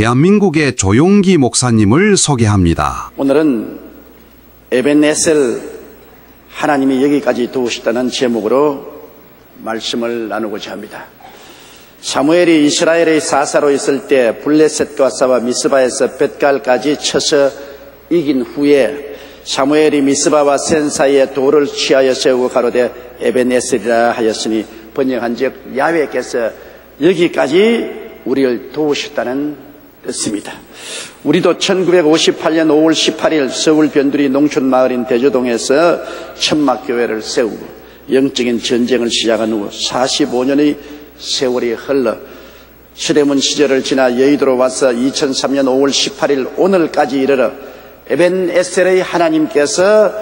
대한민국의 조용기 목사님을 소개합니다. 오늘은 에벤에셀, 하나님이 여기까지 도우셨다는 제목으로 말씀을 나누고자 합니다. 사무엘이 이스라엘의 사사로 있을 때 블레셋과 싸워 미스바에서 벳갈까지 쳐서 이긴 후에 사무엘이 미스바와 센 사이에 돌을 취하여 세우고 가로되 에벤에셀이라 하였으니 번역한즉 야훼께서 여기까지 우리를 도우셨다는 뜻입니다. 우리도 1958년 5월 18일 서울 변두리 농촌마을인 대저동에서 천막교회를 세우고 영적인 전쟁을 시작한 후 45년의 세월이 흘러 시대문 시절을 지나 여의도로 와서 2003년 5월 18일 오늘까지 이르러 에벤에셀의 하나님께서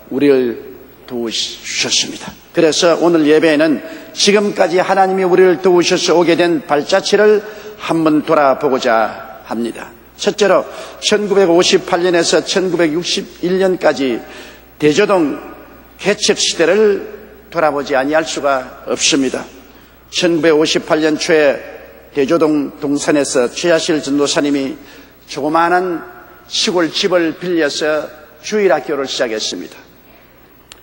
우리를 도우셨습니다. 그래서 오늘 예배에는 지금까지 하나님이 우리를 도우셔서 오게 된 발자취를 한번 돌아보고자 합니다. 첫째로 1958년에서 1961년까지 대저동 개척 시대를 돌아보지 아니할 수가 없습니다. 1958년 초에 대저동 동산에서 최하실 전도사님이 조그마한 시골 집을 빌려서 주일학교를 시작했습니다.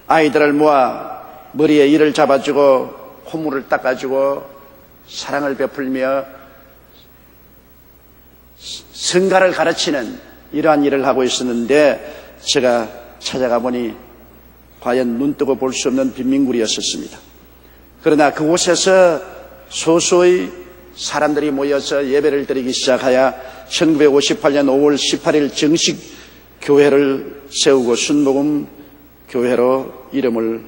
아이들을 모아 머리에 이를 잡아주고 콧물을 닦아주고 사랑을 베풀며 성가를 가르치는 이러한 일을 하고 있었는데 제가 찾아가 보니 과연 눈뜨고 볼 수 없는 빈민굴이었습니다. 그러나 그곳에서 소수의 사람들이 모여서 예배를 드리기 시작하여 1958년 5월 18일 정식 교회를 세우고 순복음 교회로 이름을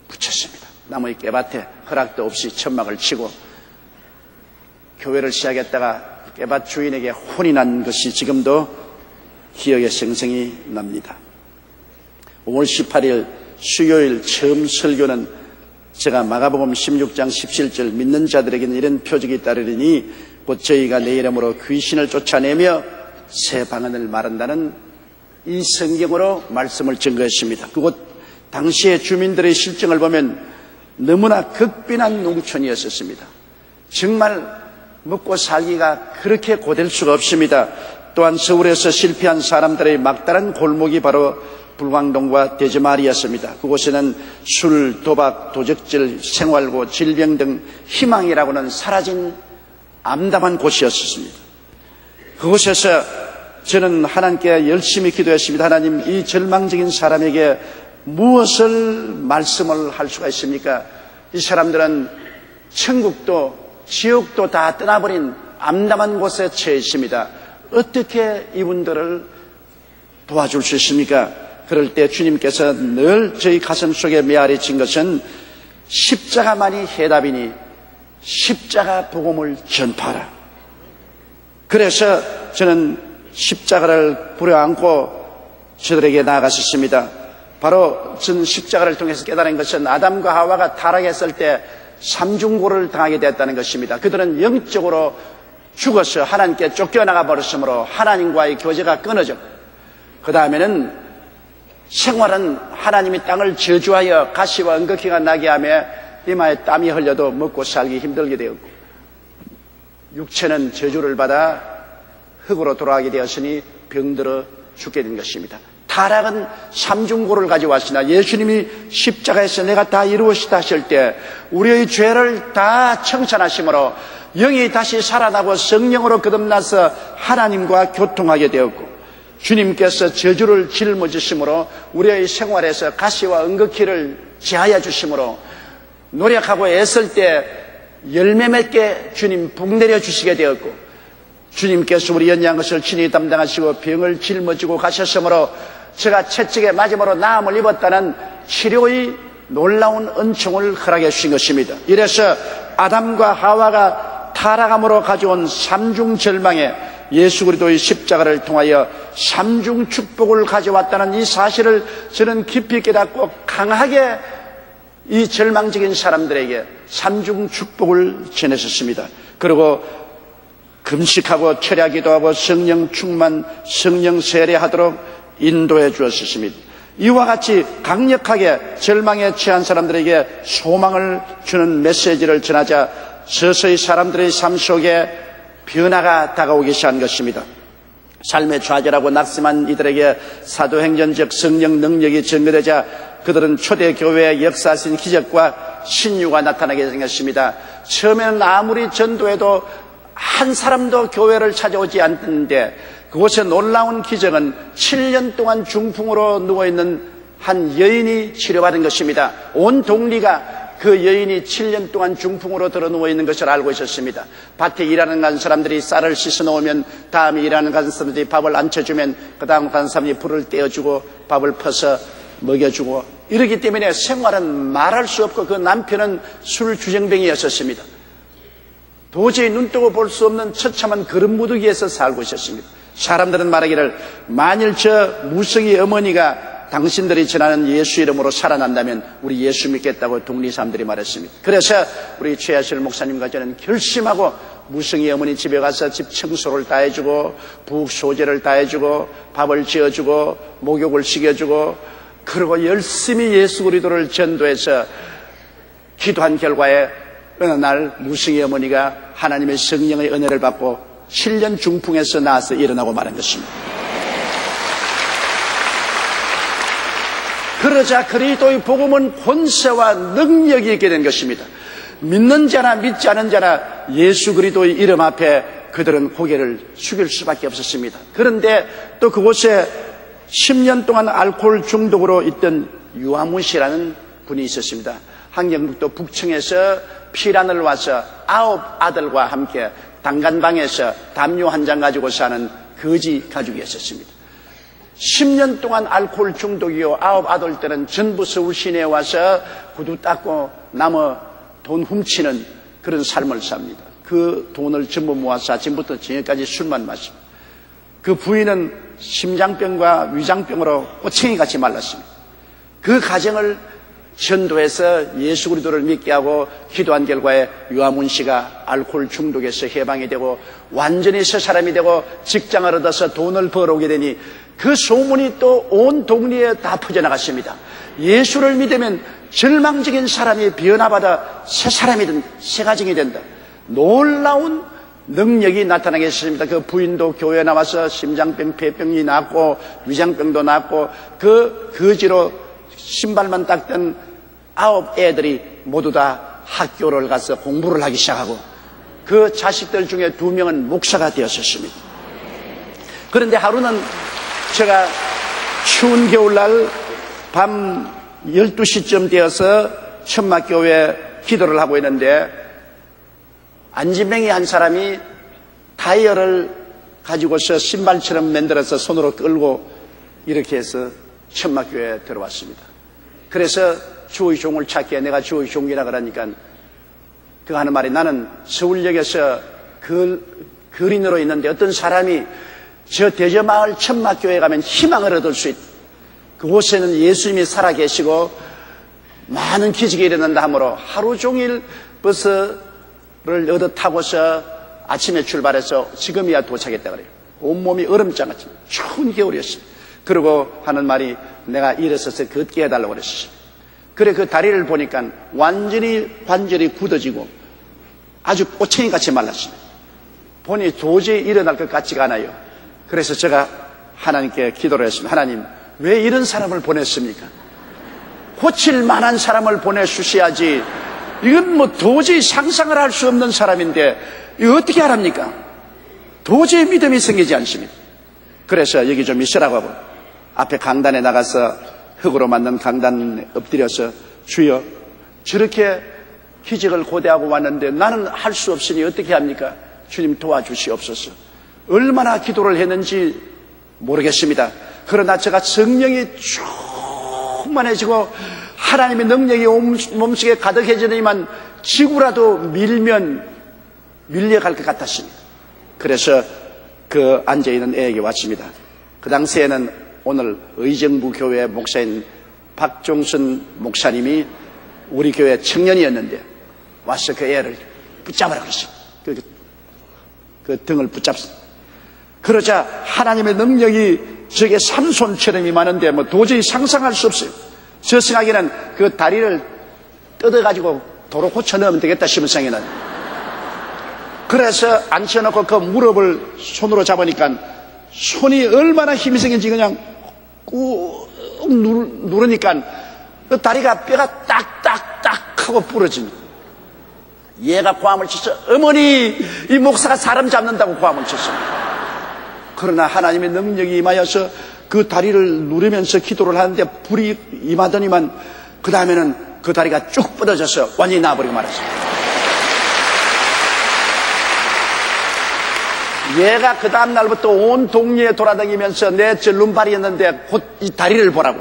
붙였습니다. 나무의 깨밭에 허락도 없이 천막을 치고 교회를 시작했다가 깨밭 주인에게 혼이 난 것이 지금도 기억에 생생히 납니다. 5월 18일 수요일 처음 설교는 제가 마가복음 16장 17절 믿는 자들에게는 이런 표적이 따르리니 곧 저희가 내 이름으로 귀신을 쫓아내며 새 방언을 말한다는 이 성경으로 말씀을 증거했습니다. 그곳 당시의 주민들의 실정을 보면 너무나 극빈한 농촌이었습니다. 정말 먹고 살기가 그렇게 고될 수가 없습니다. 또한 서울에서 실패한 사람들의 막다른 골목이 바로 불광동과 대저마을이었습니다. 그곳에는 술, 도박, 도적질, 생활고, 질병 등 희망이라고는 사라진 암담한 곳이었습니다. 그곳에서 저는 하나님께 열심히 기도했습니다. 하나님, 이 절망적인 사람에게 무엇을 말씀을 할 수가 있습니까? 이 사람들은 천국도 지옥도 다 떠나버린 암담한 곳에 처해 있습니다. 어떻게 이분들을 도와줄 수 있습니까? 그럴 때 주님께서 늘 저희 가슴 속에 메아리친 것은 십자가만이 해답이니 십자가 복음을 전파하라. 그래서 저는 십자가를 부려안고 저들에게 나아갔었습니다. 바로 전 십자가를 통해서 깨달은 것은 아담과 하와가 타락했을 때 삼중고를 당하게 됐다는 것입니다. 그들은 영적으로 죽어서 하나님께 쫓겨나가 버렸으므로 하나님과의 교제가 끊어졌고, 그 다음에는 생활은 하나님이 땅을 저주하여 가시와 은극기가 나게 하며 이마에 땀이 흘려도 먹고 살기 힘들게 되었고, 육체는 저주를 받아 흙으로 돌아가게 되었으니 병들어 죽게 된 것입니다. 타락은 삼중고를 가져왔으나 예수님이 십자가에서 내가 다 이루었다 하실 때 우리의 죄를 다 청산하심으로 영이 다시 살아나고 성령으로 거듭나서 하나님과 교통하게 되었고, 주님께서 저주를 짊어지심으로 우리의 생활에서 가시와 은극기를 제하여 주심으로 노력하고 애쓸 때 열매 맺게 주님 복 내려 주시게 되었고, 주님께서 우리 연약한 것을 친히 담당하시고 병을 짊어지고 가셨으므로 제가 채찍에 맞음으로 나음을 입었다는 치료의 놀라운 은총을 허락해 주신 것입니다. 이래서 아담과 하와가 타락함으로 가져온 삼중 절망에 예수 그리스도의 십자가를 통하여 삼중 축복을 가져왔다는 이 사실을 저는 깊이 깨닫고 강하게 이 절망적인 사람들에게 삼중 축복을 전했었습니다. 그리고 금식하고 철야 기도하고 성령 충만, 성령 세례하도록 인도해 주었습니다. 이와 같이 강력하게 절망에 처한 사람들에게 소망을 주는 메시지를 전하자 서서히 사람들의 삶 속에 변화가 다가오기 시작한 것입니다. 삶의 좌절하고 낙심한 이들에게 사도행전적 성령 능력이 증거되자 그들은 초대교회의 역사하신 기적과 신유가 나타나게 생겼습니다. 처음에는 아무리 전도해도 한 사람도 교회를 찾아오지 않는데 그곳에 놀라운 기적은 7년 동안 중풍으로 누워있는 한 여인이 치료받은 것입니다. 온 동리가 그 여인이 7년 동안 중풍으로 들어 누워있는 것을 알고 있었습니다. 밭에 일하는 간 사람들이 쌀을 씻어 놓으면 다음에 일하는 간 사람들이 밥을 안쳐주면 그 다음 간 사람이 불을 떼어주고 밥을 퍼서 먹여주고 이러기 때문에 생활은 말할 수 없고 그 남편은 술 주정뱅이였었습니다. 도저히 눈뜨고 볼 수 없는 처참한 그릇무더기에서 살고 있었습니다. 사람들은 말하기를 만일 저 무성이 어머니가 당신들이 전하는 예수 이름으로 살아난다면 우리 예수 믿겠다고 동리 사람들이 말했습니다. 그래서 우리 최하실 목사님과 저는 결심하고 무성이 어머니 집에 가서 집 청소를 다 해주고 부엌 소재를 다 해주고 밥을 지어주고 목욕을 시켜주고 그리고 열심히 예수 그리스도를 전도해서 기도한 결과에 어느 날 무성이 어머니가 하나님의 성령의 은혜를 받고 7년 중풍에서 나와서 일어나고 말한 것입니다. 그러자 그리스도의 복음은 권세와 능력이 있게 된 것입니다. 믿는 자나 믿지 않은 자나 예수 그리스도의 이름 앞에 그들은 고개를 숙일 수밖에 없었습니다. 그런데 또 그곳에 10년 동안 알코올 중독으로 있던 유아문 씨라는 분이 있었습니다. 한경북도 북청에서 피란을 와서 9 아들과 함께 단간방에서 담요 한 잔 가지고 사는 거지 가족이었습니다. 10년 동안 알코올 중독이요 9 아들들은 전부 서울 시내에 와서 구두 닦고 남의 돈 훔치는 그런 삶을 삽니다. 그 돈을 전부 모아서 아침부터 저녁까지 술만 마십니다. 그 부인은 심장병과 위장병으로 꼬챙이같이 말랐습니다. 그 가정을 전도해서 예수 그리스도를 믿게 하고 기도한 결과에 유아문 씨가 알코올 중독에서 해방이 되고 완전히 새 사람이 되고 직장을 얻어서 돈을 벌어오게 되니 그 소문이 또 온 동리에 다 퍼져나갔습니다. 예수를 믿으면 절망적인 사람이 변화받아 새 사람이 된다. 새 가정이 된다. 놀라운 능력이 나타나게 했습니다. 그 부인도 교회에 나와서 심장병, 폐병이 낫고 위장병도 낫고 그 거지로 신발만 닦던 9 애들이 모두 다 학교를 가서 공부를 하기 시작하고 그 자식들 중에 2명은 목사가 되었었습니다. 그런데 하루는 제가 추운 겨울날 밤 12시쯤 되어서 천막교회 기도를 하고 있는데 안진뱅이 한 사람이 타이어를 가지고서 신발처럼 만들어서 손으로 끌고 이렇게 해서 천막교회에 들어왔습니다. 그래서 주의 종을 찾기에 내가 주의 종이라 그러니까 그 하는 말이 나는 서울역에서 거린으로 있는데 어떤 사람이 저 대저마을 천막교회에 가면 희망을 얻을 수 있다. 그곳에는 예수님이 살아계시고 많은 기적이 일어난다 하므로 하루 종일 버스를 얻어 타고서 아침에 출발해서 지금이야 도착했다 그래요. 온몸이 얼음장같이 추운 겨울이었어요. 그러고 하는 말이 내가 일어서서 걷게 해달라고 그랬어요. 그래 그 다리를 보니까 완전히 관절이 굳어지고 아주 꼬챙이같이 말랐어요. 보니 도저히 일어날 것 같지가 않아요. 그래서 제가 하나님께 기도를 했습니다. 하나님 왜 이런 사람을 보냈습니까? 고칠 만한 사람을 보내주셔야지. 이건 뭐 도저히 상상을 할 수 없는 사람인데 이거 어떻게 하랍니까? 도저히 믿음이 생기지 않습니다. 그래서 여기 좀 있으라고 하고 앞에 강단에 나가서 흙으로 만든 강단에 엎드려서 주여 저렇게 기적을 고대하고 왔는데 나는 할 수 없으니 어떻게 합니까? 주님 도와주시옵소서. 얼마나 기도를 했는지 모르겠습니다. 그러나 제가 성령이 충만해지고 하나님의 능력이 몸속에 가득해지더니만 지구라도 밀려갈 것 같았습니다. 그래서 그 앉아있는 애에게 왔습니다. 그 당시에는 오늘 의정부 교회 목사인 박종선 목사님이 우리 교회 청년이었는데 와서 그 애를 붙잡으라 그랬습니다. 그 등을 붙잡습니다. 그러자 하나님의 능력이 저게 삼손처럼 임하는데 뭐 도저히 상상할 수 없어요. 저 생각에는 그 다리를 뜯어가지고 도로 고쳐 넣으면 되겠다 싶은 생각에는 그래서 앉혀놓고 그 무릎을 손으로 잡으니까 손이 얼마나 힘이 생긴지 그냥 꾹 누르니까 그 다리가 뼈가 딱딱딱 하고 부러집니다. 얘가 고함을 쳤어. 어머니, 이 목사가 사람 잡는다고 고함을 쳤습니다. 그러나 하나님의 능력이 임하여서 그 다리를 누르면서 기도를 하는데 불이 임하더니만 그 다음에는 그 다리가 쭉 뻗어져서 완전히 나아버리고 말았습니다. 얘가 그 다음 날부터 온 동네에 돌아다니면서 내 절름발이었는데 곧 이 다리를 보라고.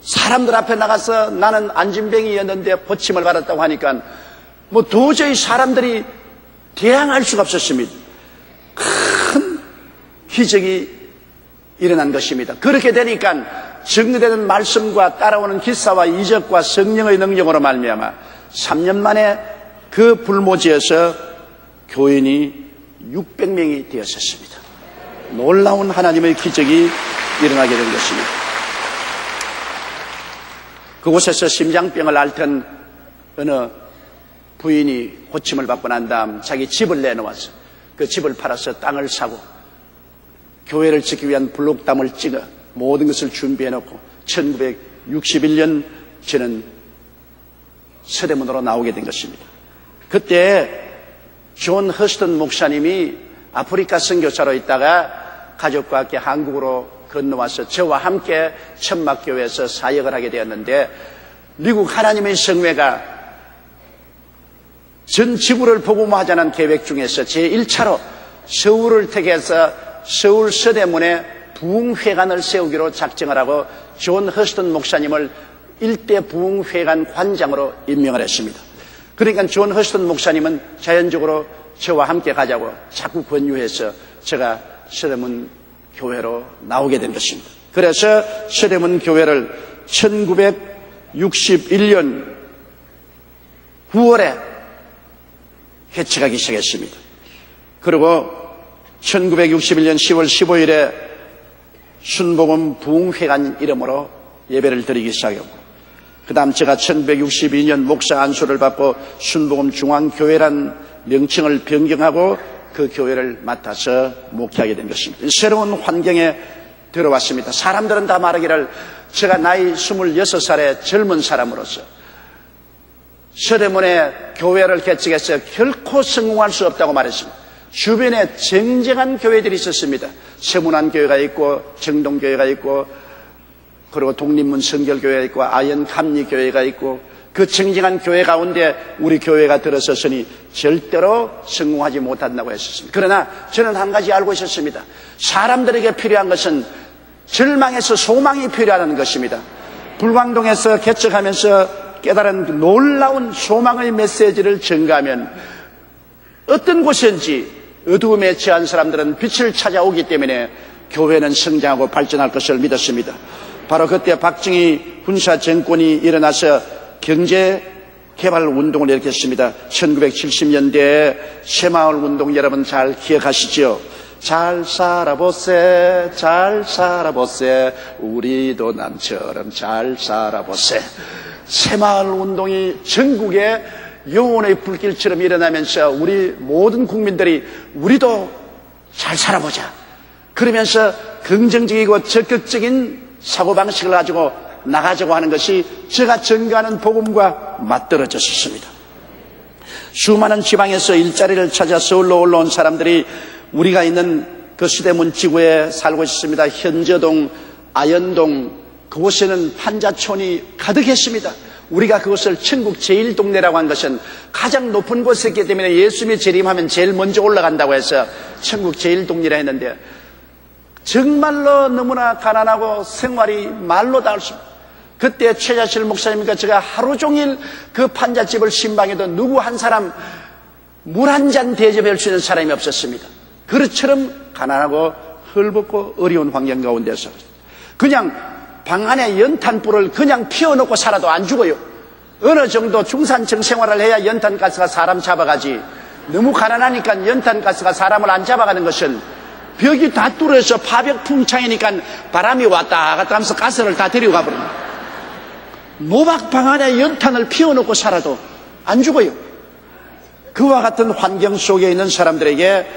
사람들 앞에 나가서 나는 안진뱅이였는데 고침을 받았다고 하니까 뭐 도저히 사람들이 대항할 수가 없었습니다. 큰 기적이 일어난 것입니다. 그렇게 되니까 증거되는 말씀과 따라오는 기사와 이적과 성령의 능력으로 말미암아 3년 만에 그 불모지에서 교인이 600명이 되었었습니다. 놀라운 하나님의 기적이 일어나게 된 것입니다. 그곳에서 심장병을 앓던 어느 부인이 고침을 받고 난 다음 자기 집을 내놓아서 그 집을 팔아서 땅을 사고 교회를 짓기 위한 블록담을 찍어 모든 것을 준비해놓고 1961년 저는 서대문으로 나오게 된 것입니다. 그때 존 허스턴 목사님이 아프리카 선교사로 있다가 가족과 함께 한국으로 건너와서 저와 함께 천막교회에서 사역을 하게 되었는데 미국 하나님의 성회가 전 지구를 복음화하자는 계획 중에서 제1차로 서울을 택해서 서울 서대문에 부흥회관을 세우기로 작정을 하고 존 허스턴 목사님을 일대 부흥회관 관장으로 임명을 했습니다. 그러니까 존 허스턴 목사님은 자연적으로 저와 함께 가자고 자꾸 권유해서 제가 서대문 교회로 나오게 된 것입니다. 그래서 서대문 교회를 1961년 9월에 개척하기 시작했습니다. 그리고 1961년 10월 15일에 순복음 부흥회관 이름으로 예배를 드리기 시작했고 그 다음 제가 1962년 목사 안수를 받고 순복음 중앙교회란 명칭을 변경하고 그 교회를 맡아서 목회하게 된 것입니다. 새로운 환경에 들어왔습니다. 사람들은 다 말하기를 제가 나이 26살의 젊은 사람으로서 서대문에 교회를 개척해서 결코 성공할 수 없다고 말했습니다. 주변에 쟁쟁한 교회들이 있었습니다. 세문안교회가 있고 정동교회가 있고 그리고 독립문 성결교회가 있고 아연감리교회가 있고 그 쟁쟁한 교회 가운데 우리 교회가 들어섰으니 절대로 성공하지 못한다고 했었습니다. 그러나 저는 한 가지 알고 있었습니다. 사람들에게 필요한 것은 절망에서 소망이 필요하다는 것입니다. 불광동에서 개척하면서 깨달은 놀라운 소망의 메시지를 전가하면 어떤 곳인지 어두움에 처한 사람들은 빛을 찾아오기 때문에 교회는 성장하고 발전할 것을 믿었습니다. 바로 그때 박정희 군사 정권이 일어나서 경제 개발 운동을 일으켰습니다. 1970년대에 새마을 운동 여러분 잘 기억하시죠? 잘 살아보세, 잘 살아보세, 우리도 남처럼 잘 살아보세. 새마을 운동이 전국에 영혼의 불길처럼 일어나면서 우리 모든 국민들이 우리도 잘 살아보자. 그러면서 긍정적이고 적극적인 사고방식을 가지고 나가자고 하는 것이 제가 전가하는 복음과 맞떨어졌습니다. 수많은 지방에서 일자리를 찾아 서울로 올라온 사람들이 우리가 있는 그 서대문 지구에 살고 있습니다. 현저동, 아연동 그곳에는 판자촌이 가득했습니다. 우리가 그것을 천국 제1동네라고 한 것은 가장 높은 곳이었기 때문에 예수님이 재림하면 제일 먼저 올라간다고 해서 천국 제1동네라 했는데 정말로 너무나 가난하고 생활이 말로 닿을 수 없습니다. 그때 최자실 목사님과 제가 하루 종일 그 판잣집을 신방해도 누구 한 사람 물 한 잔 대접할 수 있는 사람이 없었습니다. 그릇처럼 가난하고 헐벗고 어려운 환경 가운데서 그냥 방 안에 연탄불을 그냥 피워놓고 살아도 안 죽어요. 어느 정도 중산층 생활을 해야 연탄가스가 사람 잡아가지. 너무 가난하니까 연탄가스가 사람을 안 잡아가는 것은 벽이 다 뚫어서 파벽 풍창이니까 바람이 왔다 갔다 하면서 가스를 다 데리고 가버립니다. 모박 방 안에 연탄을 피워놓고 살아도 안 죽어요. 그와 같은 환경 속에 있는 사람들에게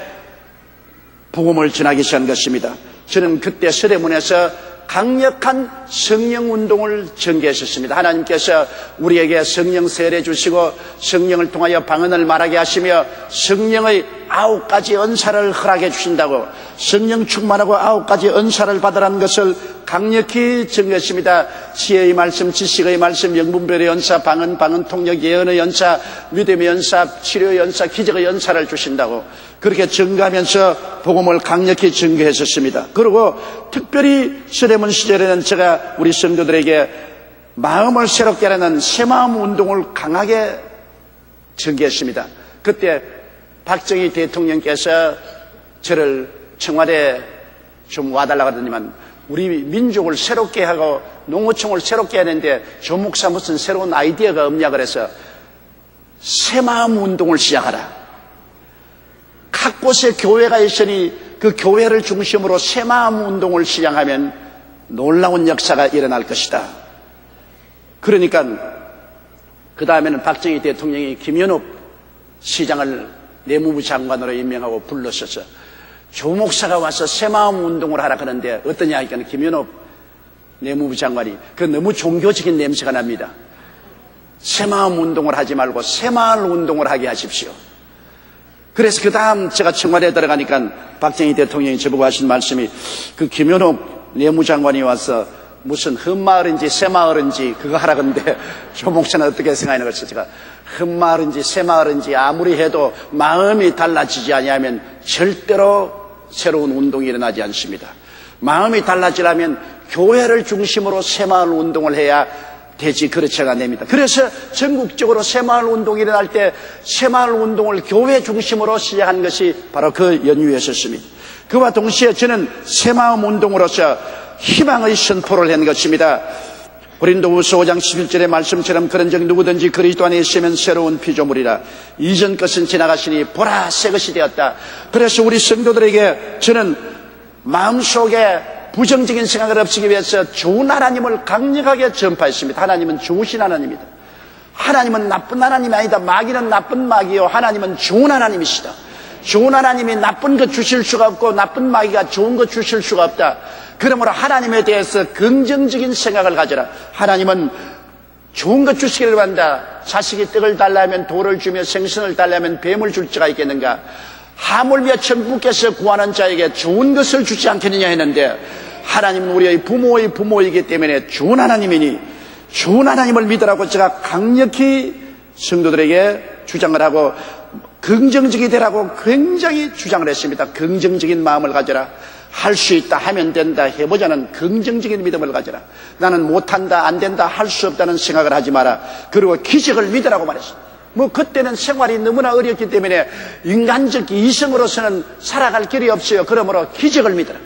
복음을 전하기 시작한 것입니다. 저는 그때 서대문에서 강력한 성령 운동을 전개했었습니다. 하나님께서 우리에게 성령 세례 주시고 성령을 통하여 방언을 말하게 하시며 성령의 9가지 은사를 허락해 주신다고, 성령 충만하고 9가지 은사를 받으라는 것을 강력히 전개했습니다. 지혜의 말씀, 지식의 말씀, 영분별의 연사, 방언 통역, 예언의 연사, 믿음의 연사, 치료의 연사, 기적의 연사를 주신다고 그렇게 전가하면서 복음을 강력히 전개했었습니다. 그리고 특별히 서대문 시절에는 제가 우리 성도들에게 마음을 새롭게 하는 새마음 운동을 강하게 전개했습니다. 그때 박정희 대통령께서 저를 청와대에 좀 와달라고 하더니만 우리 민족을 새롭게 하고 농어촌을 새롭게 하는데 조 목사 무슨 새로운 아이디어가 없냐 그래서 새마음 운동을 시작하라. 각 곳에 교회가 있으니 그 교회를 중심으로 새마음 운동을 시작하면 놀라운 역사가 일어날 것이다. 그러니까 그 다음에는 박정희 대통령이 김연욱 시장을 내무부 장관으로 임명하고 불렀었어. 조 목사가 와서 새마음 운동을 하라 그러는데 어떠냐 하니까 김연욱 내무부 장관이 그 너무 종교적인 냄새가 납니다. 새마음 운동을 하지 말고 새마을 운동을 하게 하십시오. 그래서 그 다음 제가 청와대에 들어가니까 박정희 대통령이 저보고 하신 말씀이 그 김연욱 내무장관이 와서 무슨 흠마을인지 새마을인지 그거 하라 그러는데 조 목사는 어떻게 생각하냐 그래서 제가 흠마을인지 새마을인지 아무리 해도 마음이 달라지지 아니하면 절대로 새로운 운동이 일어나지 않습니다. 마음이 달라지려면 교회를 중심으로 새마을 운동을 해야 되지 그렇지가 안 됩니다. 그래서 전국적으로 새마을 운동이 일어날 때 새마을 운동을 교회 중심으로 시작한 것이 바로 그 연유였었습니다. 그와 동시에 저는 새마음 운동으로서 희망의 선포를 한 것입니다. 고린도후서 5장 11절의 말씀처럼 그런즉 누구든지 그리스도 안에 있으면 새로운 피조물이라 이전 것은 지나갔으니 보라 새 것이 되었다. 그래서 우리 성도들에게 저는 마음속에 부정적인 생각을 없애기 위해서 좋은 하나님을 강력하게 전파했습니다. 하나님은 좋으신 하나님이다. 하나님은 나쁜 하나님이 아니다. 마귀는 나쁜 마귀요 하나님은 좋은 하나님이시다. 좋은 하나님이 나쁜 것 주실 수가 없고 나쁜 마귀가 좋은 것 주실 수가 없다. 그러므로 하나님에 대해서 긍정적인 생각을 가져라. 하나님은 좋은 것 주시기를 바란다. 자식이 떡을 달라면 돌을 주며 생선을 달라면 뱀을 줄 자가 있겠는가. 하물며 천국께서 구하는 자에게 좋은 것을 주지 않겠느냐 했는데 하나님은 우리의 부모의 부모이기 때문에 좋은 하나님이니 좋은 하나님을 믿으라고 제가 강력히 성도들에게 주장을 하고 긍정적이 되라고 굉장히 주장을 했습니다. 긍정적인 마음을 가져라. 할 수 있다, 하면 된다, 해보자는 긍정적인 믿음을 가져라. 나는 못한다, 안 된다, 할 수 없다는 생각을 하지 마라. 그리고 기적을 믿으라고 말했습니다. 그때는 생활이 너무나 어렵기 때문에 인간적 이성으로서는 살아갈 길이 없어요. 그러므로 기적을 믿으라.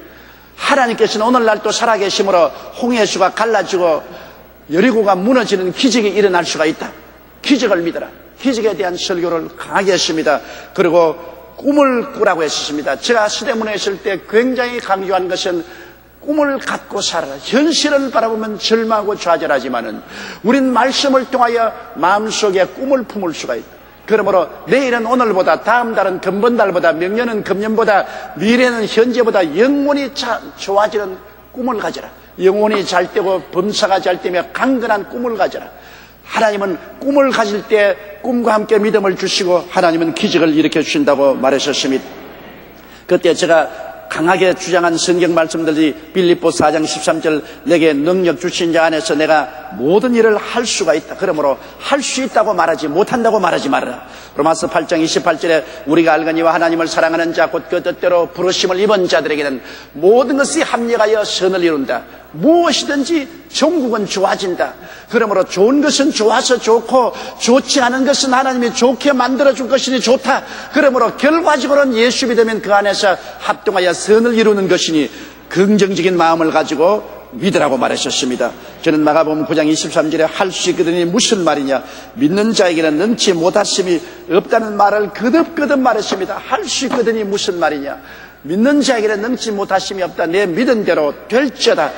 하나님께서는 오늘날 또 살아계심으로 홍해수가 갈라지고 여리고가 무너지는 기적이 일어날 수가 있다. 기적을 믿어라. 기적에 대한 설교를 강하게 했습니다. 그리고 꿈을 꾸라고 했습니다. 제가 서대문에 있을 때 굉장히 강조한 것은 꿈을 갖고 살아라. 현실을 바라보면 절망하고 좌절하지만은 우린 말씀을 통하여 마음속에 꿈을 품을 수가 있다. 그러므로 내일은 오늘보다, 다음 달은 금번달보다, 명년은 금년보다, 미래는 현재보다 영원히 좋아지는 꿈을 가져라. 영혼이 잘 되고 범사가 잘 되며 강건한 꿈을 가져라. 하나님은 꿈을 가질 때 꿈과 함께 믿음을 주시고 하나님은 기적을 일으켜 주신다고 말하셨습니다. 그때 제가 강하게 주장한 성경 말씀들이 빌립보 4장 13절 내게 능력 주신 자 안에서 내가 모든 일을 할 수가 있다. 그러므로 할 수 있다고 말하지 못한다고 말하지 말아라. 로마서 8장 28절에 우리가 알거니와 하나님을 사랑하는 자 곧 그 뜻대로 부르심을 입은 자들에게는 모든 것이 합력하여 선을 이룬다. 무엇이든지 종국은 좋아진다. 그러므로 좋은 것은 좋아서 좋고 좋지 않은 것은 하나님이 좋게 만들어줄 것이니 좋다. 그러므로 결과적으로는 예수 믿으면 그 안에서 합동하여 선을 이루는 것이니 긍정적인 마음을 가지고 믿으라고 말하셨습니다. 저는 마가복음 9장 23절에 할 수 있거든이 무슨 말이냐, 믿는 자에게는 능치 못하심이 없다는 말을 거듭거듭 말했습니다. 할 수 있거든이 무슨 말이냐, 믿는 자에게는 능치 못하심이 없다. 내 믿은 대로 될지어다.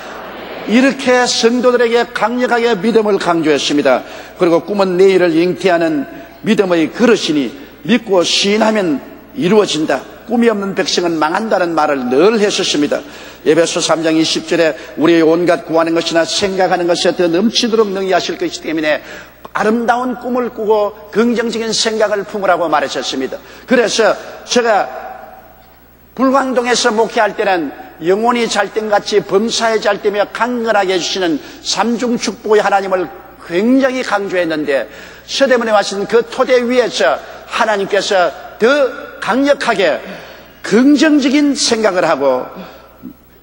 이렇게 성도들에게 강력하게 믿음을 강조했습니다. 그리고 꿈은 내일을 잉태하는 믿음의 그릇이니 믿고 시인하면 이루어진다. 꿈이 없는 백성은 망한다는 말을 늘 했었습니다. 에베소 3장 20절에 우리의 온갖 구하는 것이나 생각하는 것에 더 넘치도록 능히 하실 것이기 때문에 아름다운 꿈을 꾸고 긍정적인 생각을 품으라고 말하셨습니다. 그래서 제가 불광동에서 목회할 때는 영혼이 잘됨같이 범사에 잘되며 강건하게 해주시는 삼중축복의 하나님을 굉장히 강조했는데 서대문에 와신 그 토대 위에서 하나님께서 더 강력하게 긍정적인 생각을 하고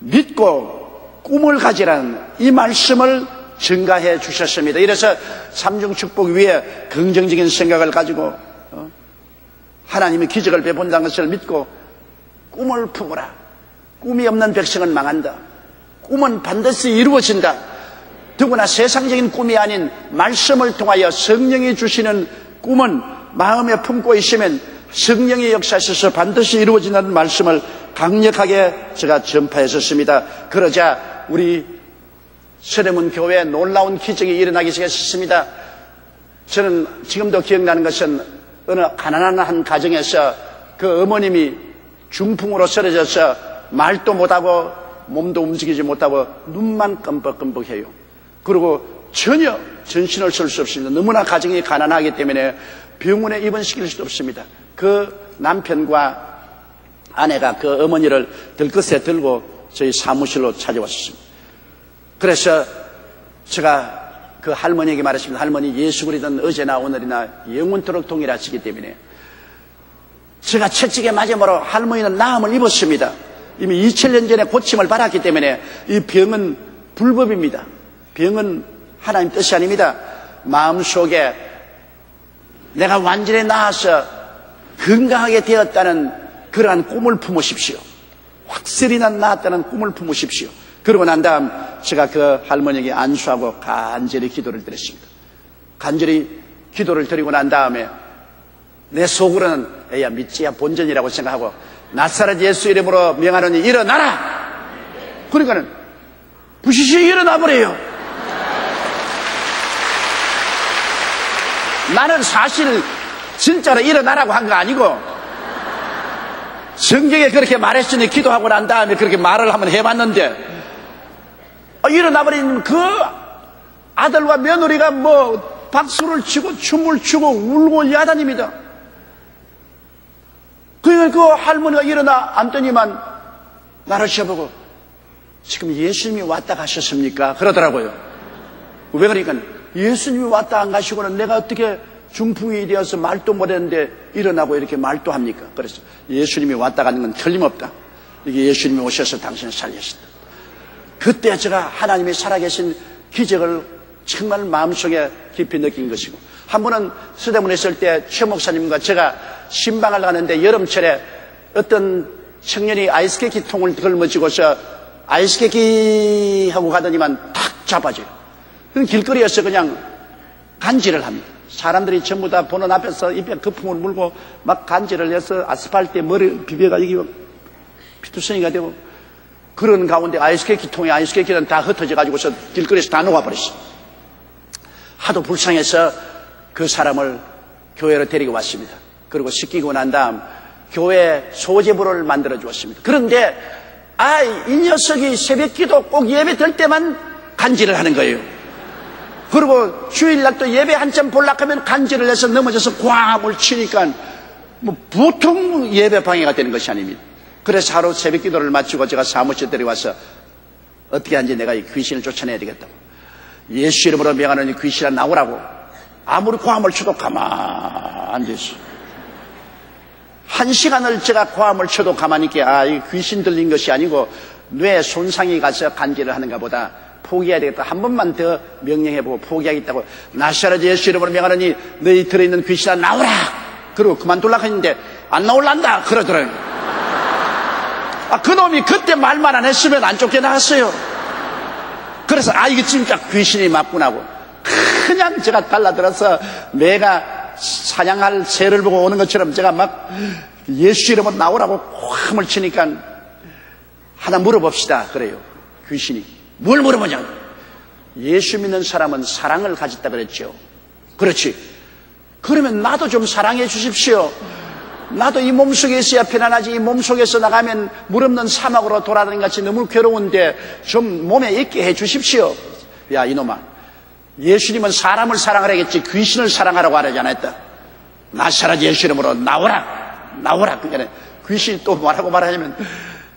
믿고 꿈을 가지라는 이 말씀을 증가해 주셨습니다. 이래서 삼중축복 위에 긍정적인 생각을 가지고 하나님의 기적을 베푼다는 것을 믿고 꿈을 품으라. 꿈이 없는 백성은 망한다. 꿈은 반드시 이루어진다. 더구나 세상적인 꿈이 아닌 말씀을 통하여 성령이 주시는 꿈은 마음에 품고 있으면 성령의 역사에서 반드시 이루어진다는 말씀을 강력하게 제가 전파했었습니다. 그러자 우리 서대문 교회에 놀라운 기적이 일어나기 시작했습니다. 저는 지금도 기억나는 것은 어느 가난한 한 가정에서 그 어머님이 중풍으로 쓰러져서 말도 못하고 몸도 움직이지 못하고 눈만 끔뻑끔뻑해요. 그리고 전혀 전신을 쓸 수 없습니다. 너무나 가정이 가난하기 때문에 병원에 입원시킬 수도 없습니다. 그 남편과 아내가 그 어머니를 들것에 들고 저희 사무실로 찾아왔습니다. 그래서 제가 그 할머니에게 말했습니다. 할머니, 예수 그리스도는 어제나 오늘이나 영원토록 동일하시기 때문에 제가 채찍에 맞음으로 할머니는 나음을 입었습니다. 이미 2000년 전에 고침을 받았기 때문에 이 병은 불법입니다. 병은 하나님 뜻이 아닙니다. 마음속에 내가 완전히 나아서 건강하게 되었다는 그러한 꿈을 품으십시오. 확실히 난 나았다는 꿈을 품으십시오. 그러고 난 다음 제가 그 할머니에게 안수하고 간절히 기도를 드렸습니다. 간절히 기도를 드리고 난 다음에 내 속으로는 에야 믿지야 본전이라고 생각하고 나사렛 예수 이름으로 명하노니 일어나라. 그러니까는 부시시 일어나 버려요. 나는 사실 진짜로 일어나라고 한 거 아니고 성경에 그렇게 말했으니 기도하고 난 다음에 그렇게 말을 한번 해봤는데 일어나버린 그 아들과 며느리가 뭐 박수를 치고 춤을 추고 울고 야단입니다. 그러니까 그 할머니가 일어나 앉더니만 나를 쳐보고 지금 예수님이 왔다 가셨습니까? 그러더라고요. 왜 그러니까 예수님이 왔다 안 가시고는 내가 어떻게 중풍이 되어서 말도 못했는데 일어나고 이렇게 말도 합니까? 그래서 예수님이 왔다 가는 건 틀림없다. 이게 예수님이 오셔서 당신을 살리신다. 그때 제가 하나님이 살아계신 기적을 정말 마음속에 깊이 느낀 것이고, 한 번은 서대문에 있을 때 최 목사님과 제가 신방을 가는데 여름철에 어떤 청년이 아이스케이크 통을 걸머쥐고서 아이스케이크 하고 가더니만 탁 잡아줘요. 그럼 길거리에서 그냥 간질을 합니다. 사람들이 전부 다 보는 앞에서 입에 거품을 물고 막 간질을 해서 아스팔트에 머리 비벼가지고 피투성이가 되고, 그런 가운데 아이스케이크는 다 흩어져가지고서 길거리에서 다 녹아버렸어요. 하도 불쌍해서 그 사람을 교회로 데리고 왔습니다. 그리고 씻기고 난 다음 교회 소제부를 만들어 주었습니다. 그런데 이 녀석이 새벽기도 꼭 예배 될 때만 간질을 하는 거예요. 그리고 주일날 또 예배 한참 볼락하면 간질을 해서 넘어져서 꽝을 치니까 뭐 보통 예배 방해가 되는 것이 아닙니다. 그래서 하루 새벽 기도를 마치고 제가 사무실 데려와서 어떻게 하는지 내가 이 귀신을 쫓아내야 되겠다고, 예수 이름으로 명하는 이 귀신아 나오라고. 아무리 고함을 쳐도 가만 안 됐어요. 1시간을 제가 고함을 쳐도 가만히 있게, 이 귀신 들린 것이 아니고 뇌 손상이 가서 간질을 하는가 보다, 포기해야 되겠다. 한 번만 더 명령해보고 포기하겠다고, 나사렛 예수 이름으로 명하노니 너희 들어있는 귀신아 나오라. 그리고 그만둘라고 했는데 안 나올란다 그러더라고요. 그놈이 그때 말만 안 했으면 안 쫓겨나갔어요. 그래서 이게 진짜 귀신이 맞구나 하고 그냥 제가 달라들어서 내가 사냥할 새를 보고 오는 것처럼 제가 막 예수 이름으로 나오라고 함을 치니까, 하나 물어봅시다 그래요. 귀신이 뭘 물어보냐. 예수 믿는 사람은 사랑을 가졌다 그랬죠. 그렇지. 그러면 나도 좀 사랑해 주십시오. 나도 이 몸속에 있어야 편안하지. 이 몸속에서 나가면 물 없는 사막으로 돌아다니는 같이 너무 괴로운데 좀 몸에 있게 해 주십시오. 야, 이놈아, 예수님은 사람을 사랑하라겠지 귀신을 사랑하라고 하지 않았다. 나사렛 예수 이름으로 나오라. 그러니까 귀신이 또 뭐라고 말하냐면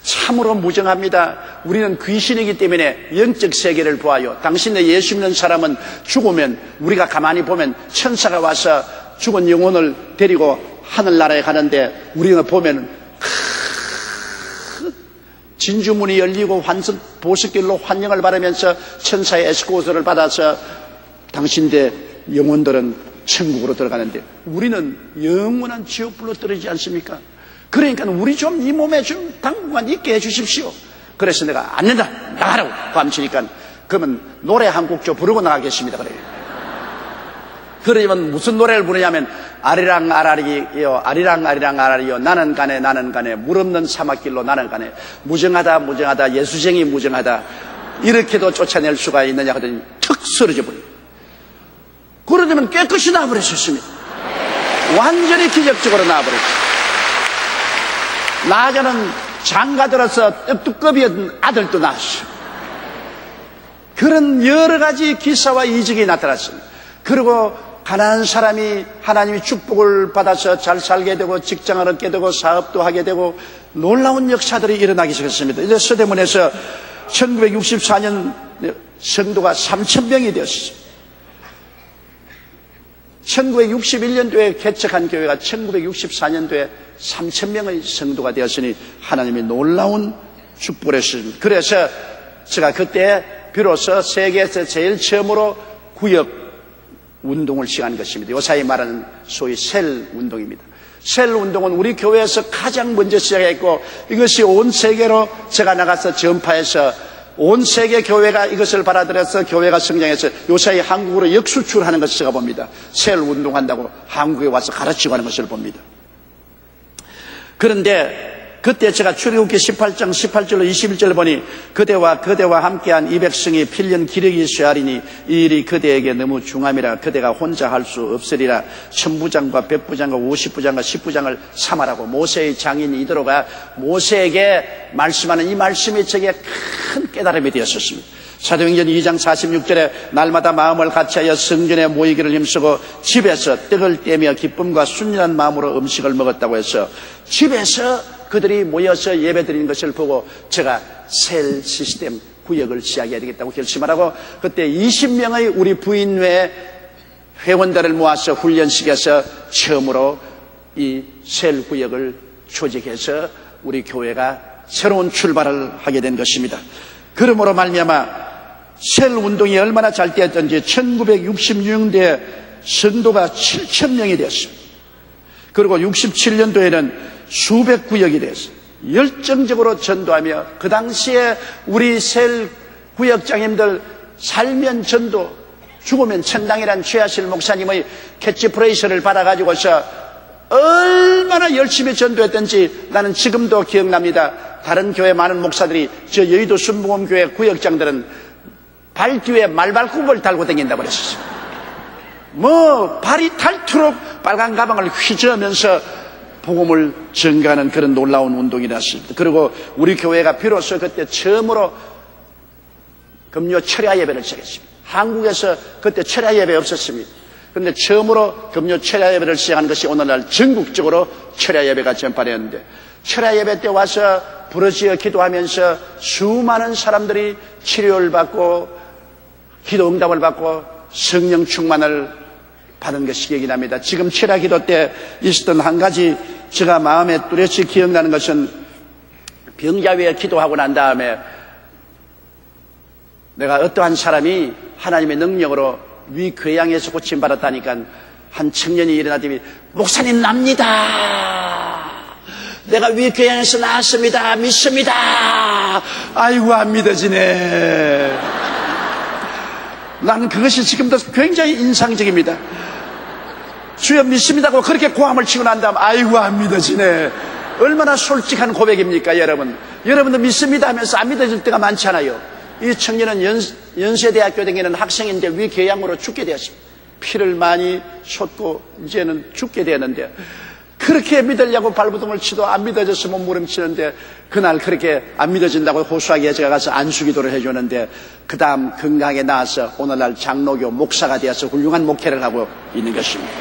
참으로 무정합니다. 우리는 귀신이기 때문에 영적 세계를 보아요. 당신의 예수 믿는 사람은 죽으면 우리가 가만히 보면 천사가 와서 죽은 영혼을 데리고 하늘나라에 가는데 우리는 보면 진주문이 열리고 보석길로 환영을 받으면서 천사의 에스코트를 받아서 당신의 영혼들은 천국으로 들어가는데 우리는 영원한 지옥불로 떨어지지 않습니까? 그러니까 우리 좀 이 몸에 좀 당분간 있게 해 주십시오. 그래서 내가 안 된다, 나가라고 감치니까 그러면 노래 한 곡 좀 부르고 나가겠습니다. 그러면 무슨 노래를 부르냐면 아리랑 아라리요, 아리랑 아라리요, 나는 가네 물 없는 사막길로 나는 가네, 무정하다 예수쟁이 무정하다, 이렇게도 쫓아낼 수가 있느냐 하더니 턱 쓰러져 버려요. 그러면 깨끗이 나와버렸습니다. 완전히 기적적으로 나와버렸어요. 나자는 장가들어서 떡두꺼비였던 아들도 낳았어요. 그런 여러 가지 기사와 이적이 나타났습니다. 그리고 가난한 사람이 하나님의 축복을 받아서 잘 살게 되고 직장을 얻게 되고 사업도 하게 되고 놀라운 역사들이 일어나기 시작했습니다. 이제 서대문에서 1964년 성도가 3,000명이 되었습니다. 1961년도에 개척한 교회가 1964년도에 3,000명의 성도가 되었으니 하나님이 놀라운 축복을 했습니다. 그래서 제가 그때 비로소 세계에서 제일 처음으로 구역 운동을 시작한 것입니다. 요사이 말하는 소위 셀 운동입니다. 셀 운동은 우리 교회에서 가장 먼저 시작했고 이것이 온 세계로 제가 나가서 전파해서 온 세계 교회가 이것을 받아들여서 교회가 성장해서 요사이 한국으로 역수출하는 것을 제가 봅니다. 셀 운동한다고 한국에 와서 가르치고 하는 것을 봅니다. 그런데 그때 제가 출애굽기 18장 18절로 21절을 보니 그대와 함께한 이 백성이 필년 기력이 쇠하리니 이 일이 그대에게 너무 중함이라 그대가 혼자 할 수 없으리라. 천부장과 백부장과 50부장과 10부장을 삼아라고 모세의 장인 이드로가 모세에게 말씀하는 이 말씀이 제게 큰 깨달음이 되었었습니다. 사도행전 2장 46절에 날마다 마음을 같이하여 성전에 모이기를 힘쓰고 집에서 떡을 떼며 기쁨과 순전한 마음으로 음식을 먹었다고 해서 집에서 그들이 모여서 예배드리는 것을 보고 제가 셀 시스템 구역을 시작해야 되겠다고 결심을 하고 그때 20명의 우리 부인 외 회원들을 모아서 훈련시켜서 처음으로 이 셀 구역을 조직해서 우리 교회가 새로운 출발을 하게 된 것입니다. 그러므로 말미암아 셀 운동이 얼마나 잘 되었던지 1966년도에 성도가 7,000명이 되었습니다. 그리고 67년도에는 수백 구역이 됐어요. 열정적으로 전도하며 그 당시에 우리 셀 구역장님들 살면 전도, 죽으면 천당이란 최하실 목사님의 캐치프레이즈를 받아가지고서 얼마나 열심히 전도했던지 나는 지금도 기억납니다. 다른 교회 많은 목사들이 저 여의도 순복음교회 구역장들은 발 뒤에 말발굽을 달고 다닌다고 그랬었어요. 발이 닳도록 빨간 가방을 휘저으면서 복음을 전가하는 그런 놀라운 운동이 났습니다. 그리고 우리 교회가 비로소 그때 처음으로 금요 철야 예배를 시작했습니다. 한국에서 그때 철야 예배 없었습니다. 그런데 처음으로 금요 철야 예배를 시작한 것이 오늘날 전국적으로 철야 예배가 전파되었는데 철야 예배 때 와서 부르짖어 기도하면서 수많은 사람들이 치료를 받고 기도 응답을 받고 성령 충만을 받은 것이 기억이 납니다. 지금 철야 기도 때 있었던 한 가지 제가 마음에 뚜렷이 기억나는 것은 병자 위에 기도하고 난 다음에 내가 어떠한 사람이 하나님의 능력으로 위궤양에서 고침받았다니까 한 청년이 일어나더니 목사님 납니다. 내가 위궤양에서 나았습니다. 믿습니다. 아이고 안 믿어지네. 나는 그것이 지금도 굉장히 인상적입니다. 주여 믿습니다고 그렇게 고함을 치고 난 다음 아이고 안 믿어지네. 얼마나 솔직한 고백입니까 여러분. 여러분도 믿습니다 하면서 안 믿어질 때가 많잖아요. 이 청년은 연세대학교 다니는 학생인데 위궤양으로 죽게 되었습니다. 피를 많이 쏟고 이제는 죽게 되는데, 그렇게 믿으려고 발버둥을 치도 안 믿어졌으면 몸부림치는데, 그날 그렇게 안 믿어진다고 호수아기에 제가 가서 안수기도를 해주는데, 그 다음 건강하게 나와서 오늘날 장로교 목사가 되어서 훌륭한 목회를 하고 있는 것입니다.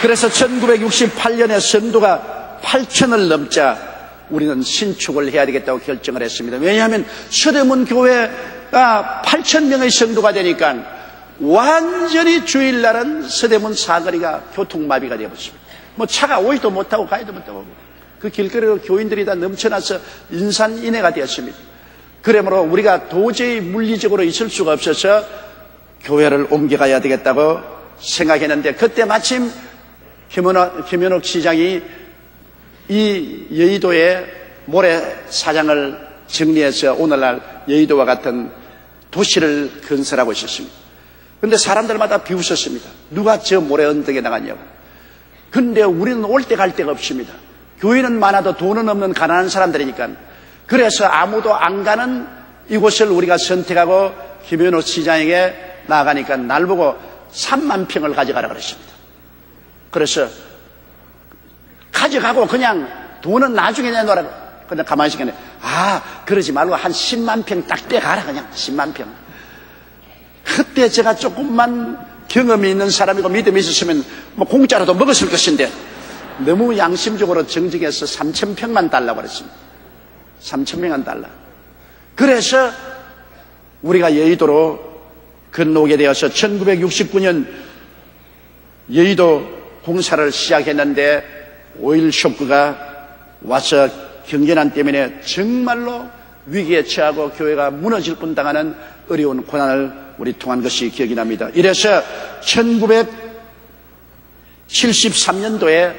그래서 1968년에 성도가 8,000을 넘자 우리는 신축을 해야 되겠다고 결정을 했습니다. 왜냐하면 서대문 교회가 8,000명의 성도가 되니까 완전히 주일날은 서대문 사거리가 교통마비가 되어버렸습니다. 뭐 차가 오지도 못하고 가지도 못하고 그 길거리로 교인들이 다 넘쳐나서 인산인해가 되었습니다. 그러므로 우리가 도저히 물리적으로 있을 수가 없어서 교회를 옮겨가야 되겠다고 생각했는데, 그때 마침 김현옥 시장이 이 여의도의 모래사장을 정리해서 오늘날 여의도와 같은 도시를 건설하고 있었습니다. 그런데 사람들마다 비웃었습니다. 누가 저 모래 언덕에 나갔냐고. 그런데 우리는 올 때 갈 데가 없습니다. 교회는 많아도 돈은 없는 가난한 사람들이니까. 그래서 아무도 안 가는 이곳을 우리가 선택하고 김현옥 시장에게 나가니까 날 보고 3만 평을 가져가라 그랬습니다. 그래서 가져가고 그냥 돈은 나중에 내놓으라고. 근데 가만히 있으니까 그러지 말고 한 10만 평 딱 떼가라. 그냥 10만 평. 그때 제가 조금만 경험이 있는 사람이고 믿음이 있었으면 뭐 공짜로도 먹었을 것인데, 너무 양심적으로 정직해서 3,000평만 달라고 그랬습니다. 3,000평만 달라. 그래서 우리가 여의도로 건너오게 되어서 1969년 여의도 공사를 시작했는데, 오일 쇼크가 와서 경제난 때문에 정말로 위기에 처하고 교회가 무너질 뻔당하는 어려운 고난을 우리 통한 것이 기억이 납니다. 이래서 1973년도에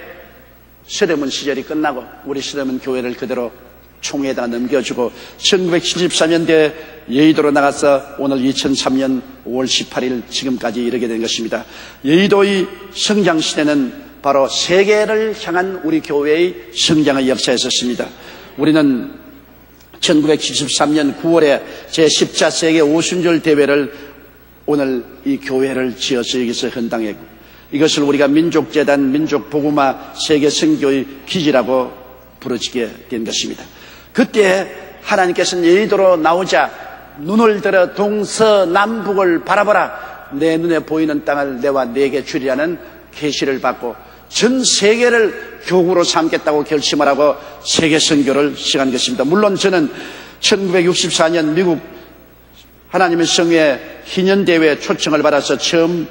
서대문 시절이 끝나고 우리 서대문 교회를 그대로 총회에다 넘겨주고 1974년도에 여의도로 나가서 오늘 2003년 5월 18일 지금까지 이르게 된 것입니다. 여의도의 성장시대는 바로 세계를 향한 우리 교회의 성장의 역사였었습니다. 우리는 1973년 9월에 제14 세계 오순절 대회를 오늘 이 교회를 지어서 여기서 헌당했고, 이것을 우리가 민족재단 민족복음화 세계선교의 기지라고 부르지게 된 것입니다. 그때 하나님께서는 여의도로 나오자 눈을 들어 동서남북을 바라보라, 내 눈에 보이는 땅을 내와 네게 주리라는 계시를 받고 전 세계를 교구로 삼겠다고 결심을 하고 세계 선교를 시작한 것입니다. 물론 저는 1964년 미국 하나님의 성회 희년대회 초청을 받아서 처음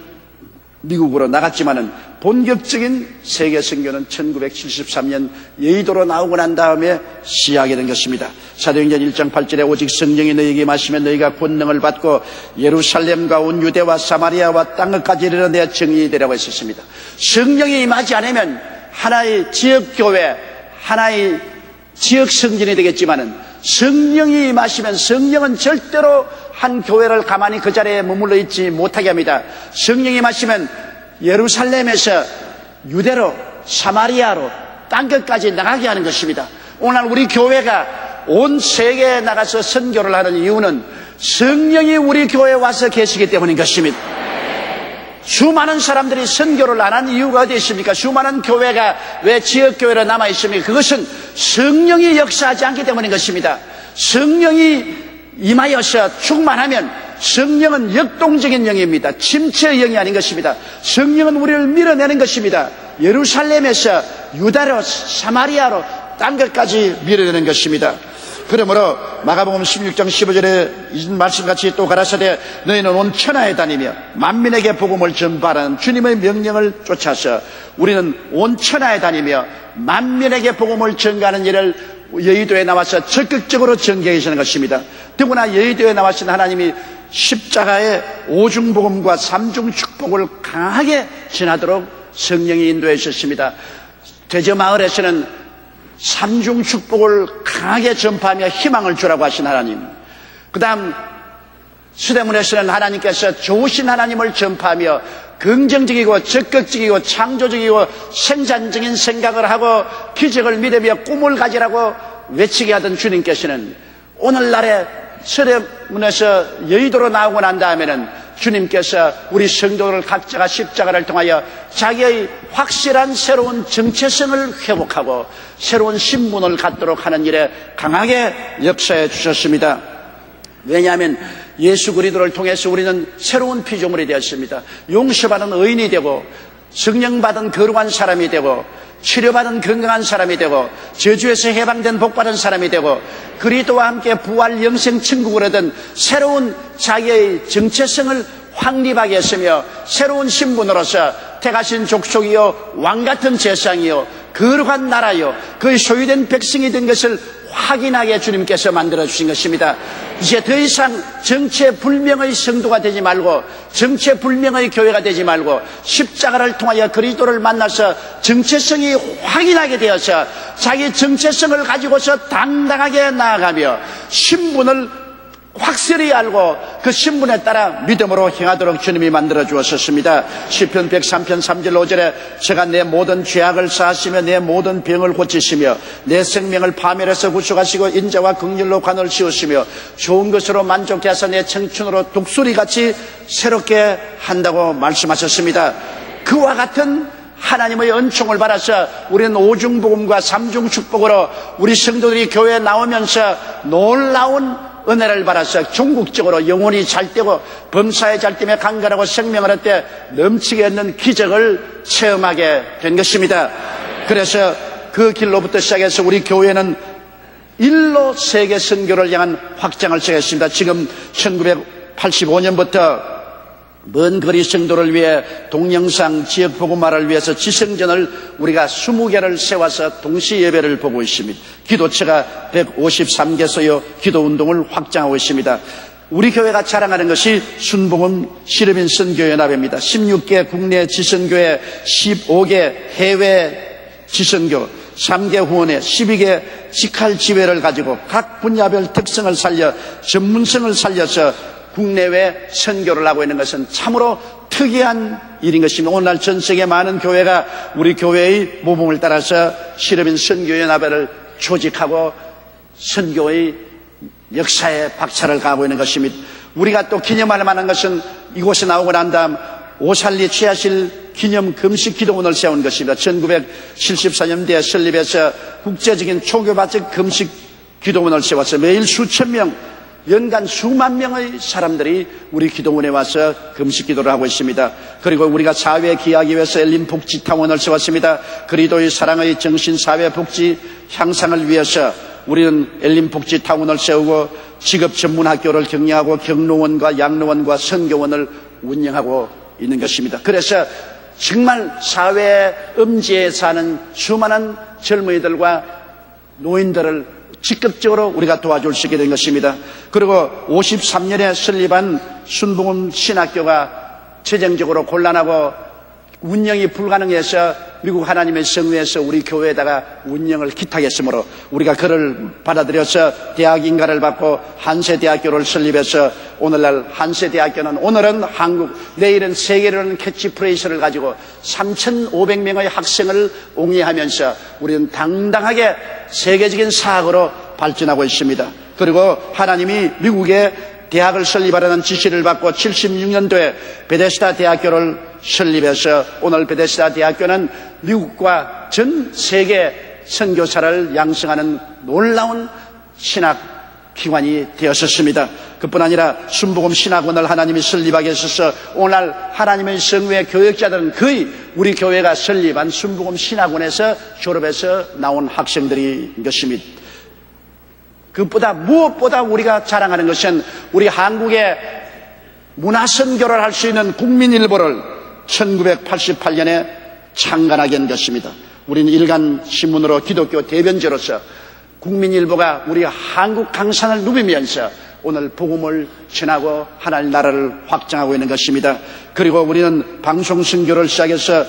미국으로 나갔지만은 본격적인 세계 선교는 1973년 여의도로 나오고 난 다음에 시작하게 된 것입니다. 사도행전 1장 8절에 오직 성령이 너희에게 임하시면 너희가 권능을 받고 예루살렘과 온 유대와 사마리아와 땅끝까지 이르러 내 증인이 되라고 했었습니다. 성령이 임하지 않으면 하나의 지역교회, 하나의 지역 성전이 되겠지만은 성령이 임하시면 성령은 절대로 한 교회를 가만히 그 자리에 머물러 있지 못하게 합니다. 성령이 임하시면 예루살렘에서 유대로 사마리아로 땅끝까지 나가게 하는 것입니다. 오늘 우리 교회가 온 세계에 나가서 선교를 하는 이유는 성령이 우리 교회에 와서 계시기 때문인 것입니다. 수많은 사람들이 선교를 안 한 이유가 어디 있습니까? 수많은 교회가 왜 지역교회로 남아있습니까? 그것은 성령이 역사하지 않기 때문인 것입니다. 성령이 임하여서 충만하면, 성령은 역동적인 영입니다. 침체의 영이 아닌 것입니다. 성령은 우리를 밀어내는 것입니다. 예루살렘에서 유다로 사마리아로 땅끝까지 밀어내는 것입니다. 그러므로 마가복음 16장 15절에 이 말씀같이 또 가라사대 너희는 온 천하에 다니며 만민에게 복음을 전파하는 주님의 명령을 쫓아서 우리는 온 천하에 다니며 만민에게 복음을 전가하는 일을 여의도에 나와서 적극적으로 전개해 주시는 것입니다. 더구나 여의도에 나와신 하나님이 십자가의 오중복음과 삼중축복을 강하게 전하도록 성령이 인도해 주셨습니다. 대저마을에서는 삼중축복을 강하게 전파하며 희망을 주라고 하신 하나님, 그 다음 수대문에서는 하나님께서 좋으신 하나님을 전파하며 긍정적이고 적극적이고 창조적이고 생산적인 생각을 하고 기적을 믿으며 꿈을 가지라고 외치게 하던 주님께서는 오늘날에 서대문에서 여의도로 나오고 난 다음에는 주님께서 우리 성도들 각자가 십자가를 통하여 자기의 확실한 새로운 정체성을 회복하고 새로운 신분을 갖도록 하는 일에 강하게 역사해 주셨습니다. 왜냐하면 예수 그리스도를 통해서 우리는 새로운 피조물이 되었습니다. 용서받은 의인이 되고 성령받은 거룩한 사람이 되고 치료받은 건강한 사람이 되고 저주에서 해방된 복받은 사람이 되고 그리스도와 함께 부활 영생 천국을 얻은 새로운 자기의 정체성을 확립하게 했으며 새로운 신분으로서 택하신 족속이요 왕같은 제상이요 거룩한 나라요 그의 소유된 백성이 된 것을 확인하게 주님께서 만들어주신 것입니다. 이제 더 이상 정체불명의 성도가 되지 말고 정체불명의 교회가 되지 말고 십자가를 통하여 그리스도를 만나서 정체성이 확인하게 되어서 자기 정체성을 가지고서 당당하게 나아가며 신분을 확실히 알고 그 신분에 따라 믿음으로 행하도록 주님이 만들어 주었습니다. 시편 103편 3절 5절에 제가 내 모든 죄악을 사하시며 내 모든 병을 고치시며 내 생명을 파멸해서 구속하시고 인자와 긍휼로 관을 씌우시며 좋은 것으로 만족해서 내 청춘으로 독수리같이 새롭게 한다고 말씀하셨습니다. 그와 같은 하나님의 은총을 받아서 우리는 오중복음과 삼중축복으로 우리 성도들이 교회에 나오면서 놀라운 은혜를 받아서 종국적으로 영혼이 잘되고 범사에 잘되며 강건하고 생명을 얻되 넘치게 얻는 기적을 체험하게 된 것입니다. 그래서 그 길로부터 시작해서 우리 교회는 일로 세계 선교를 향한 확장을 시작했습니다. 지금 1985년부터 먼 거리 성도를 위해 동영상 지역 복음화를 위해서 지성전을 우리가 20개를 세워서 동시 예배를 보고 있습니다. 기도처가 153개소요 기도운동을 확장하고 있습니다. 우리 교회가 자랑하는 것이 순복음 시르빈 선교연합입니다. 16개 국내 지선교회, 15개 해외 지선교, 3개 후원회, 12개 직할 지회를 가지고 각 분야별 특성을 살려 전문성을 살려서 국내외 선교를 하고 있는 것은 참으로 특이한 일인 것입니다. 오늘날 전 세계 많은 교회가 우리 교회의 모범을 따라서 시르빈 선교연합회를 조직하고 선교의 역사에 박차를 가하고 있는 것입니다. 우리가 또 기념할 만한 것은 이곳에 나오고 난 다음 오살리 취하실 기념 금식 기도원을 세운 것입니다. 1974년대에 설립해서 국제적인 초교파적 금식 기도원을 세워서 매일 수천 명 연간 수만 명의 사람들이 우리 기도원에 와서 금식 기도를 하고 있습니다. 그리고 우리가 사회에 기하기 위해서 엘린 복지타운을 세웠습니다. 그리스도의 사랑의 정신 사회 복지 향상을 위해서 우리는 엘린 복지타운을 세우고 직업 전문 학교를 경영하고 경로원과 양로원과 선교원을 운영하고 있는 것입니다. 그래서 정말 사회 음지에 사는 수많은 젊은이들과 노인들을 직접적으로 우리가 도와줄 수 있게 된 것입니다. 그리고 53년에 설립한 순복음 신학교가 재정적으로 곤란하고 운영이 불가능해서 미국 하나님의 성회에서 우리 교회에다가 운영을 기탁했으므로 우리가 그를 받아들여서 대학인가를 받고 한세대학교를 설립해서 오늘날 한세대학교는 오늘은 한국, 내일은 세계라는 캐치프레이즈를 가지고 3,500명의 학생을 옹이하면서 우리는 당당하게 세계적인 사학으로 발전하고 있습니다. 그리고 하나님이 미국에 대학을 설립하라는 지시를 받고 76년도에 베데스다 대학교를 설립해서 오늘 베데스다 대학교는 미국과 전 세계 선교사를 양성하는 놀라운 신학 기관이 되었었습니다. 그뿐 아니라 순복음 신학원을 하나님이 설립하게 하셔서 오늘날 하나님의 성회 교역자들은 거의 우리 교회가 설립한 순복음 신학원에서 졸업해서 나온 학생들인 것입니다. 그것보다 무엇보다 우리가 자랑하는 것은 우리 한국의 문화선교를 할 수 있는 국민일보를 1988년에 창간하게 한 것입니다. 우리는 일간신문으로 기독교 대변자로서 국민일보가 우리 한국 강산을 누비면서 오늘 복음을 전하고 하나님 나라를 확장하고 있는 것입니다. 그리고 우리는 방송선교를 시작해서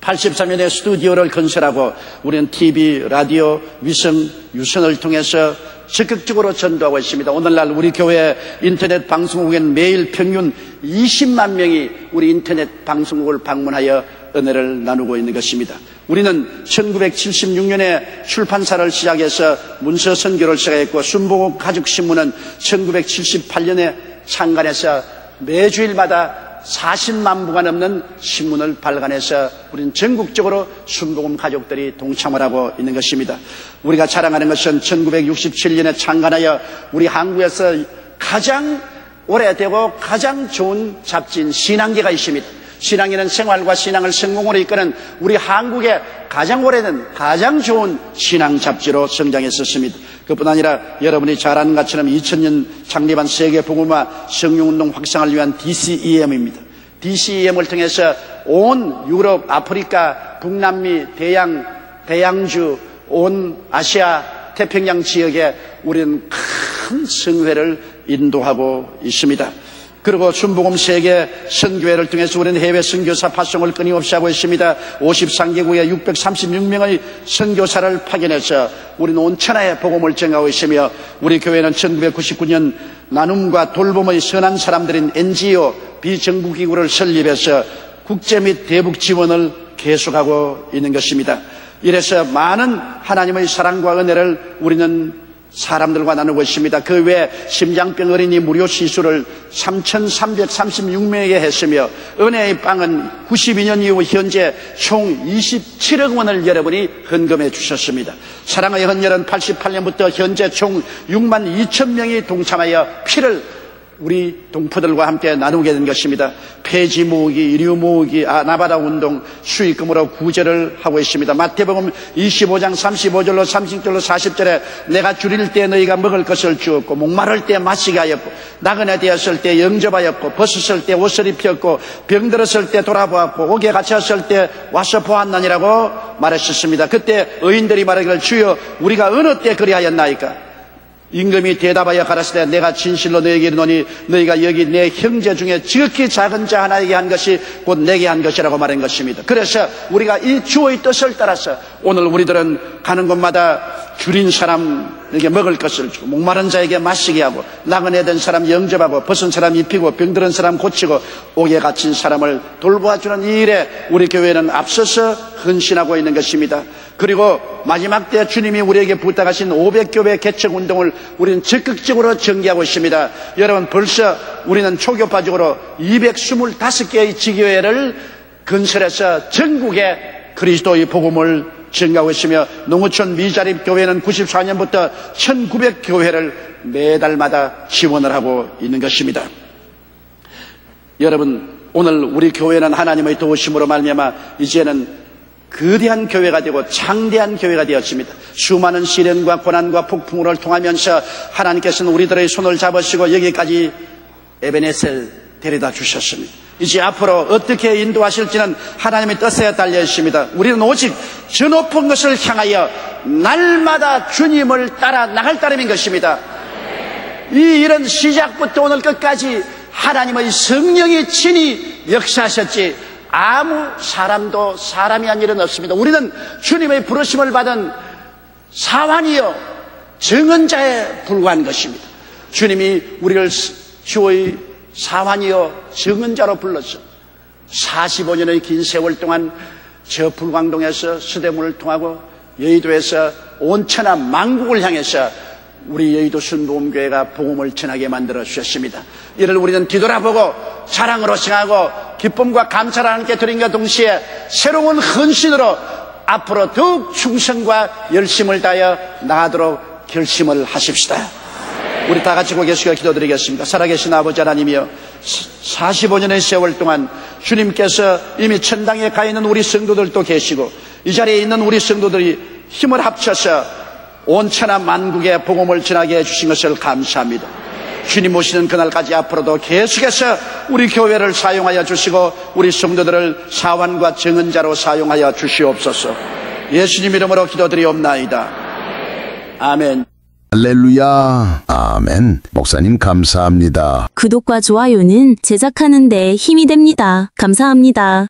83년에 스튜디오를 건설하고 우리는 TV, 라디오, 위성, 유선을 통해서 적극적으로 전도하고 있습니다. 오늘날 우리 교회 인터넷 방송국엔 매일 평균 20만 명이 우리 인터넷 방송국을 방문하여 은혜를 나누고 있는 것입니다. 우리는 1976년에 출판사를 시작해서 문서 선교를 시작했고 순복음 가족신문은 1978년에 창간해서 매주일마다 40만 부가 넘는 신문을 발간해서 우리는 전국적으로 순복음 가족들이 동참을 하고 있는 것입니다. 우리가 자랑하는 것은 1967년에 창간하여 우리 한국에서 가장 오래되고 가장 좋은 잡지인 신앙계가 있습니다. 신앙계는 생활과 신앙을 성공으로 이끄는 우리 한국의 가장 오래된 가장 좋은 신앙 잡지로 성장했었습니다. 그뿐 아니라 여러분이 잘 아는 것처럼 2000년 창립한 세계복음화 성령운동 확산을 위한 DCEM입니다. DCEM을 통해서 온 유럽, 아프리카, 북남미, 대양주, 온 아시아, 태평양 지역에 우리는 큰 성회를 인도하고 있습니다. 그리고 순복음 세계 선교회를 통해서 우리는 해외 선교사 파송을 끊임없이 하고 있습니다. 53개국에 636명의 선교사를 파견해서 우리는 온 천하에 복음을 전하고 있으며, 우리 교회는 1999년 나눔과 돌봄의 선한 사람들인 NGO 비정부기구를 설립해서 국제 및 대북 지원을 계속하고 있는 것입니다. 이래서 많은 하나님의 사랑과 은혜를 우리는 사람들과 나누고 있습니다. 그 외에 심장병 어린이 무료 시술을 3,336명에게 했으며, 은혜의 빵은 92년 이후 현재 총 27억 원을 여러분이 헌금해 주셨습니다. 사랑의 헌혈은 88년부터 현재 총 6만 2천 명이 동참하여 피를 우리 동포들과 함께 나누게 된 것입니다. 폐지 모으기, 의류 모으기, 나바다 운동, 수익금으로 구제를 하고 있습니다. 마태복음 25장 35절로 30절로 40절에 내가 줄일 때 너희가 먹을 것을 주었고, 목마를 때 마시게 하였고, 나그네 되었을 때 영접하였고, 벗었을 때 옷을 입혔고, 병들었을 때 돌아보았고, 옥에 갇혔을 때 와서 보았나니라고 말했었습니다. 그때 의인들이 말하기를 주여 우리가 어느 때 그리하였나이까? 임금이 대답하여 가라사대 내가 진실로 너희에게 이르노니 너희가 여기 내 형제 중에 지극히 작은 자 하나에게 한 것이 곧 내게 한 것이라고 말한 것입니다. 그래서 우리가 이 주의 뜻을 따라서 오늘 우리들은 가는 곳마다 줄인 사람에게 먹을 것을 주고, 목마른 자에게 마시게 하고, 나그네 된 사람 영접하고, 벗은 사람 입히고, 병들은 사람 고치고, 옥에 갇힌 사람을 돌보아주는 이 일에 우리 교회는 앞서서 헌신하고 있는 것입니다. 그리고 마지막 때 주님이 우리에게 부탁하신 500교회 개척 운동을 우리는 적극적으로 전개하고 있습니다. 여러분, 벌써 우리는 초교파적으로 225개의 지교회를 건설해서 전국에 그리스도의 복음을 전가하고 있으며, 농어촌 미자립 교회는 94년부터 1900교회를 매달마다 지원을 하고 있는 것입니다. 여러분, 오늘 우리 교회는 하나님의 도우심으로 말미암아 이제는 거대한 교회가 되고 창대한 교회가 되었습니다. 수많은 시련과 고난과 폭풍우를 통하면서 하나님께서는 우리들의 손을 잡으시고 여기까지 에베네셀 데려다 주셨습니다. 이제 앞으로 어떻게 인도하실지는 하나님의 뜻에 달려 있습니다. 우리는 오직 저 높은 것을 향하여 날마다 주님을 따라 나갈 따름인 것입니다. 이 일은 시작부터 오늘 끝까지 하나님의 성령이 친히 역사하셨지 아무 사람도 사람이 한 일은 없습니다. 우리는 주님의 부르심을 받은 사환이요 정은 자에 불과한 것입니다. 주님이 우리를 주의 사환이요 정은 자로 불렀어. 45년의 긴 세월 동안 저 불광동에서 서대문을 통하고 여의도에서 온 천하 만국을 향해서 우리 여의도 순복음교회가 복음을 전하게 만들어 주셨습니다. 이를 우리는 뒤돌아보고 자랑으로 생각하고 기쁨과 감사를 하나님께 드림과 동시에 새로운 헌신으로 앞으로 더욱 충성과 열심을 다하여 나아가도록 결심을 하십시다. 우리 다 같이 고개 숙여 기도드리겠습니다. 살아계신 아버지 하나님이여, 45년의 세월 동안 주님께서 이미 천당에 가 있는 우리 성도들도 계시고 이 자리에 있는 우리 성도들이 힘을 합쳐서 온 천하 만국에 복음을 전하게 해주신 것을 감사합니다. 주님 오시는 그날까지 앞으로도 계속해서 우리 교회를 사용하여 주시고 우리 성도들을 사환과 정은자로 사용하여 주시옵소서. 예수님 이름으로 기도드리옵나이다. 아멘. 할렐루야. 아멘. 목사님 감사합니다. 구독과 좋아요는 제작하는 데 힘이 됩니다. 감사합니다.